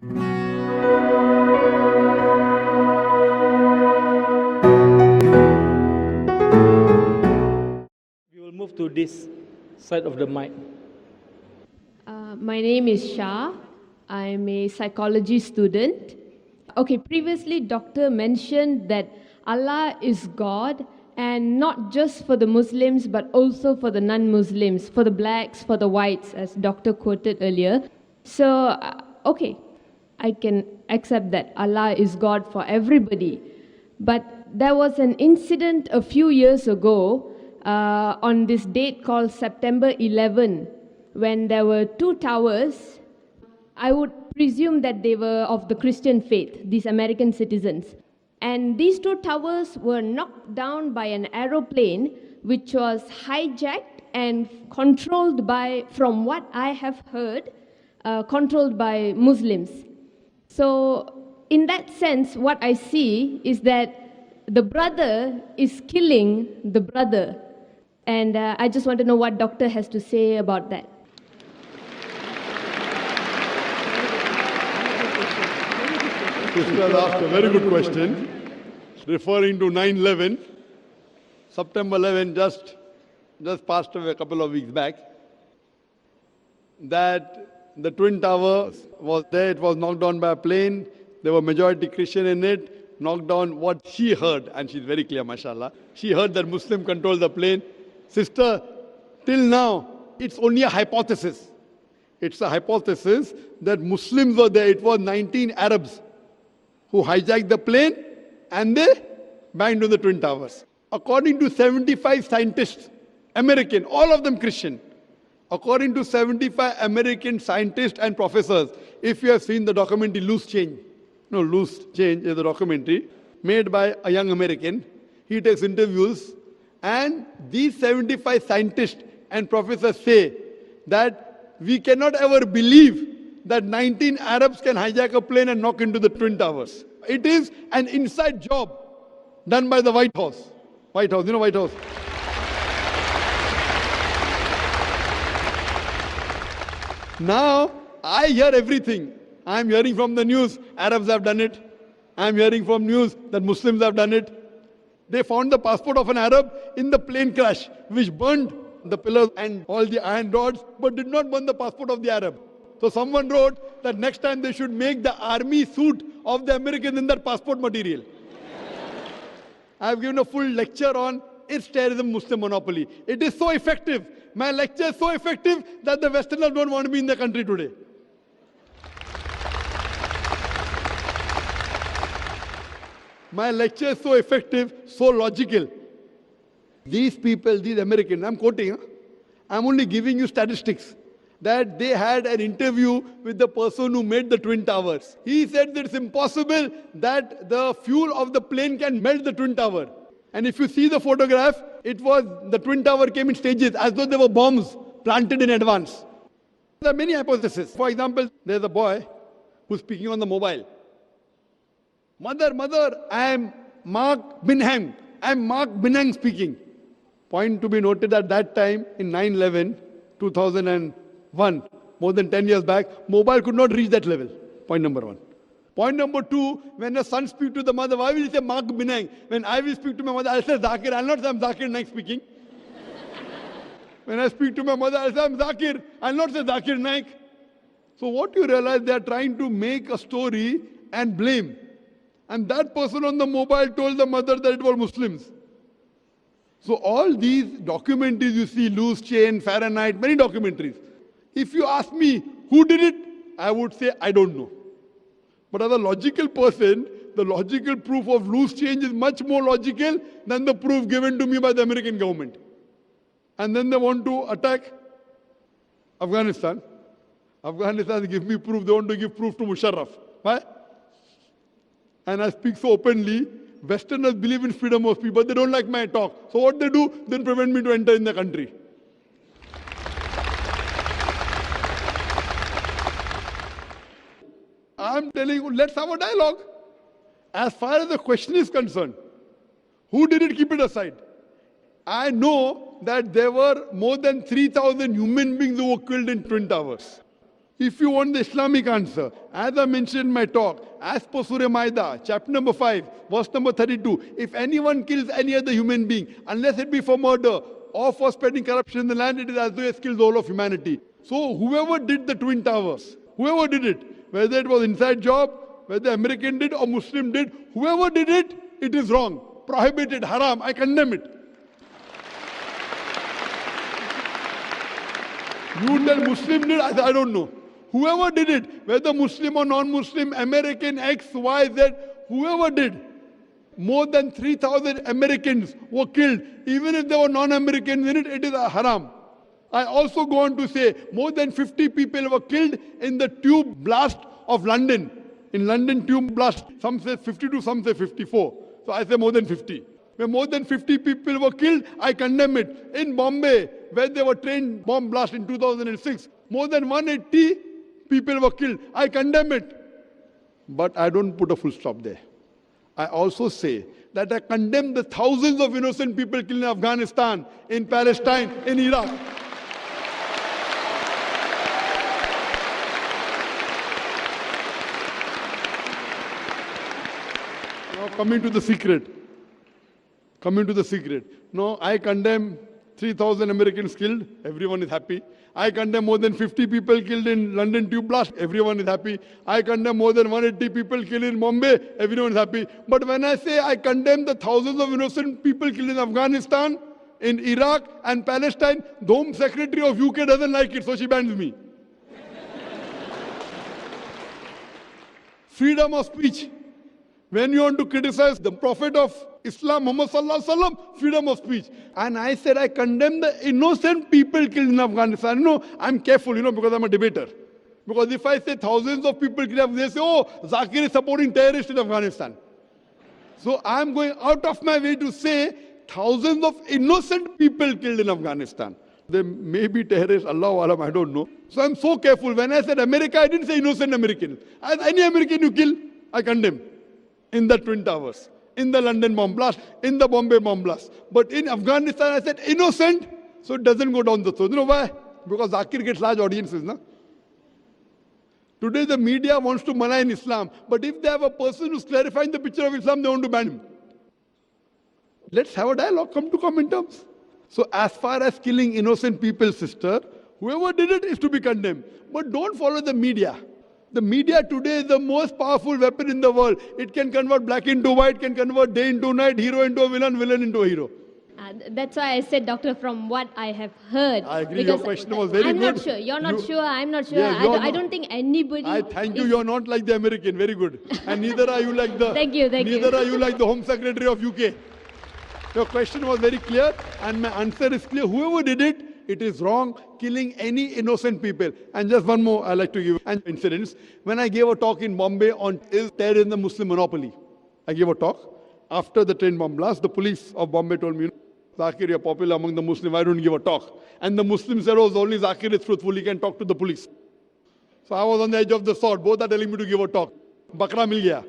We will move to this side of the mic. My name is Shah. I'm a psychology student. Okay, previously, Doctor mentioned that Allah is God, and not just for the Muslims, but also for the non Muslims, for the blacks, for the whites, as Doctor quoted earlier. So, okay, I can accept that Allah is God for everybody. But there was an incident a few years ago on this date called September 11, when there were two towers. I would presume that they were of the Christian faith, these American citizens. And these two towers were knocked down by an aeroplane which was hijacked and controlled by, from what I have heard, controlled by Muslims. So, in that sense, what I see is that the brother is killing the brother. And I just want to know what Doctor has to say about that. Sister asked a very good question, referring to 9/11. September 11 just passed away a couple of weeks back. That the Twin Towers was there, it was knocked down by a plane. There were majority Christian in it, knocked down what she heard, and she's very clear, mashallah. She heard that Muslim controlled the plane. Sister, till now, it's only a hypothesis. It's a hypothesis that Muslims were there. It was 19 Arabs who hijacked the plane and they banged on the Twin Towers. According to 75 scientists, American, all of them Christian, according to 75 American scientists and professors, if you have seen the documentary Loose Change is a documentary made by a young American. He takes interviews, and these 75 scientists and professors say that we cannot ever believe that 19 Arabs can hijack a plane and knock into the Twin Towers. It is an inside job done by the White House. White House, you know White House. Now, I hear everything. I am hearing from the news, Arabs have done it. I am hearing from news that Muslims have done it. They found the passport of an Arab in the plane crash, which burned the pillars and all the iron rods, but did not burn the passport of the Arab. So someone wrote that next time they should make the army suit of the Americans in that passport material. I have given a full lecture on its terrorism Muslim monopoly. It is so effective. My lecture is so effective that the Westerners don't want to be in the country today. My lecture is so effective, so logical. These people, these Americans, I'm quoting, I'm only giving you statistics, that they had an interview with the person who made the Twin Towers. He said that it's impossible that the fuel of the plane can melt the Twin Tower. And if you see the photograph, it was the Twin Tower came in stages as though there were bombs planted in advance. There are many hypotheses. For example, there's a boy who's speaking on the mobile. Mother, I am Mark Binham. I am Mark Binham speaking. Point to be noted at that time in 9/11, 2001, more than 10 years back, mobile could not reach that level. Point number one. Point number two, when a son speaks to the mother, why will he say Mark Binang? When I will speak to my mother, I'll say Zakir. I'll not say I'm Zakir Naik speaking. When I speak to my mother, I'll say I'm Zakir. I'll not say Zakir Naik. So what you realize, they are trying to make a story and blame. And that person on the mobile told the mother that it was Muslims. So all these documentaries you see, Loose Chain, Fahrenheit, many documentaries. If you ask me who did it, I would say I don't know. But as a logical person, the logical proof of Loose Change is much more logical than the proof given to me by the American government. And then they want to attack Afghanistan. Afghanistan give me proof, they want to give proof to Musharraf. Why? And I speak so openly. Westerners believe in freedom of speech, but they don't like my talk. So what they do, they prevent me to enter in the country. I'm telling you, let's have a dialogue. As far as the question is concerned, who did it, keep it aside. I know that there were more than 3,000 human beings who were killed in Twin Towers. If you want the Islamic answer, as I mentioned in my talk, as per Surah Maida, chapter number 5, verse number 32, if anyone kills any other human being, unless it be for murder or for spreading corruption in the land, it is as though he has killed the whole of humanity. So whoever did the Twin Towers, whoever did it, whether it was inside job, whether American did or Muslim did, whoever did it, it is wrong, prohibited, haram, I condemn it. You tell Muslim did, I don't know. Whoever did it, whether Muslim or non-Muslim, American, X, Y, Z, whoever did, more than 3,000 Americans were killed. Even if there were non-Americans in it, it is a haram. I also go on to say, more than 50 people were killed in the tube blast of London. In London tube blast, some say 52, some say 54. So I say more than 50. Where more than 50 people were killed, I condemn it. In Bombay, where there were train bomb blast in 2006, more than 180 people were killed. I condemn it. But I don't put a full stop there. I also say that I condemn the thousands of innocent people killed in Afghanistan, in Palestine, in Iraq. Now coming to the secret. No, I condemn 3,000 Americans killed. Everyone is happy. I condemn more than 50 people killed in London tube blast. Everyone is happy. I condemn more than 180 people killed in Bombay. Everyone is happy. But when I say I condemn the thousands of innocent people killed in Afghanistan, in Iraq and Palestine, the Home Secretary of UK doesn't like it, so she bans me. Freedom of speech. When you want to criticize the Prophet of Islam, Muhammad Sallallahu Alaihi Wasallam, freedom of speech. And I said I condemn the innocent people killed in Afghanistan. No, I'm careful, because I'm a debater. Because if I say thousands of people killed, they say, oh, Zakir is supporting terrorists in Afghanistan. So I'm going out of my way to say thousands of innocent people killed in Afghanistan. They may be terrorists, Allahu Alam, I don't know. So I'm so careful. When I said America, I didn't say innocent Americans. As any American you kill, I condemn. In the Twin Towers, in the London bomb blast, in the Bombay bomb blast. But in Afghanistan, I said innocent, so it doesn't go down the throat. You know why? Because Zakir gets large audiences. Na? Today the media wants to malign Islam, but if they have a person who's clarifying the picture of Islam, they want to ban him. Let's have a dialogue, come to common terms. So as far as killing innocent people, sister, whoever did it is to be condemned. But don't follow the media. The media today is the most powerful weapon in the world. It can convert black into white, can convert day into night, hero into a villain, villain into a hero. That's why I said, Doctor, from what I have heard. I agree, your question was very I'm good. not sure. You're not sure. I'm not sure. Yeah, I don't think anybody. I thank you. You're not like the American. Very good. And neither are you like the. Thank you. Neither are you like the Home Secretary of UK. Your question was very clear, and my answer is clear. Whoever did it, it is wrong, killing any innocent people. And just one more I like to give an incident. When I gave a talk in Bombay on is terror in the Muslim monopoly, I gave a talk. After the train bomb blast, the police of Bombay told me, Zakir, you're popular among the Muslims, why don't you give a talk? And the Muslims said, oh, only Zakir is truthful, he can talk to the police. So I was on the edge of the sword. Both are telling me to give a talk. Bakra mil gaya.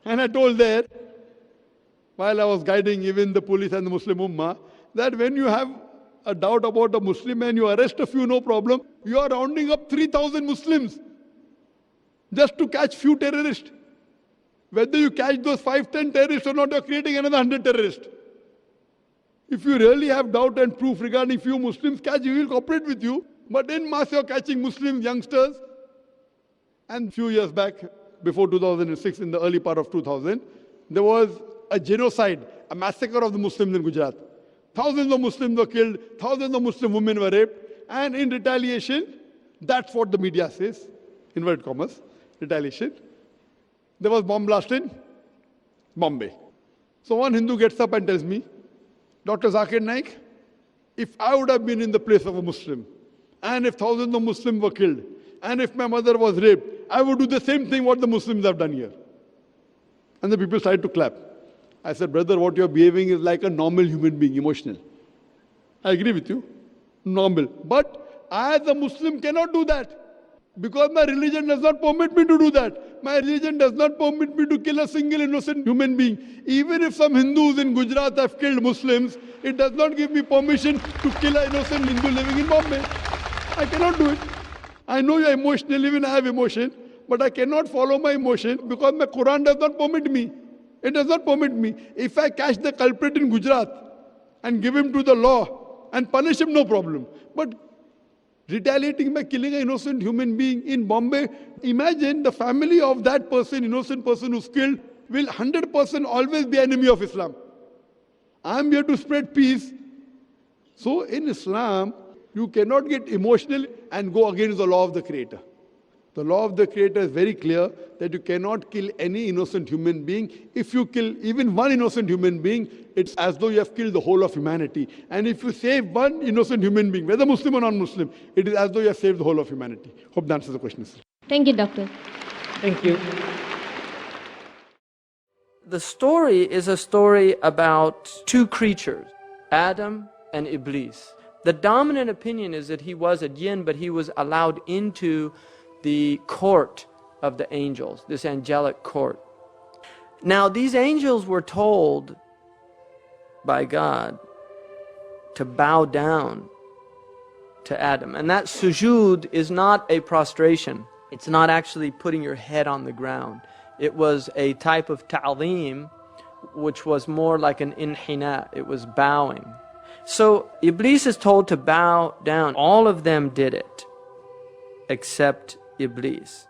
And I told there, while I was guiding even the police and the Muslim Ummah, that when you have a doubt about a Muslim and you arrest a few, no problem, you are rounding up 3,000 Muslims just to catch few terrorists. Whether you catch those 5-10 terrorists or not, you are creating another 100 terrorists. If you really have doubt and proof regarding few Muslims catch, we will cooperate with you. But in mass, you are catching Muslim youngsters. And few years back, before 2006, in the early part of 2000, there was a genocide, a massacre of the Muslims in Gujarat. Thousands of Muslims were killed, thousands of Muslim women were raped, and in retaliation, that's what the media says, inverted commas, retaliation, there was bomb blast in Bombay. So one Hindu gets up and tells me, Dr. Zakir Naik, if I would have been in the place of a Muslim, and if thousands of Muslims were killed, and if my mother was raped, I would do the same thing what the Muslims have done here. And the people started to clap. I said, brother, what you're behaving is like a normal human being, emotional. I agree with you, normal. But I as a Muslim cannot do that. Because my religion does not permit me to do that. My religion does not permit me to kill a single innocent human being. Even if some Hindus in Gujarat have killed Muslims, it does not give me permission to kill an innocent Hindu living in Bombay. I cannot do it. I know you're emotional, even I have emotion, but I cannot follow my emotion because my Quran does not permit me. It does not permit me. If I catch the culprit in Gujarat and give him to the law and punish him, no problem. But retaliating by killing an innocent human being in Bombay, imagine the family of that person, innocent person who's killed, will 100% always be enemy of Islam. I am here to spread peace. So in Islam, you cannot get emotional and go against the law of the Creator. The law of the Creator is very clear that you cannot kill any innocent human being. If you kill even one innocent human being, it's as though you have killed the whole of humanity. And if you save one innocent human being, whether Muslim or non-Muslim, it is as though you have saved the whole of humanity. Hope that answers the question. Thank you, Doctor. Thank you. The story is a story about two creatures, Adam and Iblis. The dominant opinion is that he was a jinn, but he was allowed into the court of the angels, this angelic court. Now, these angels were told by God to bow down to Adam. And that sujood is not a prostration. It's not actually putting your head on the ground. It was a type of ta'zeem, which was more like an inhina. It was bowing. So Iblis is told to bow down. All of them did it, except Iblis.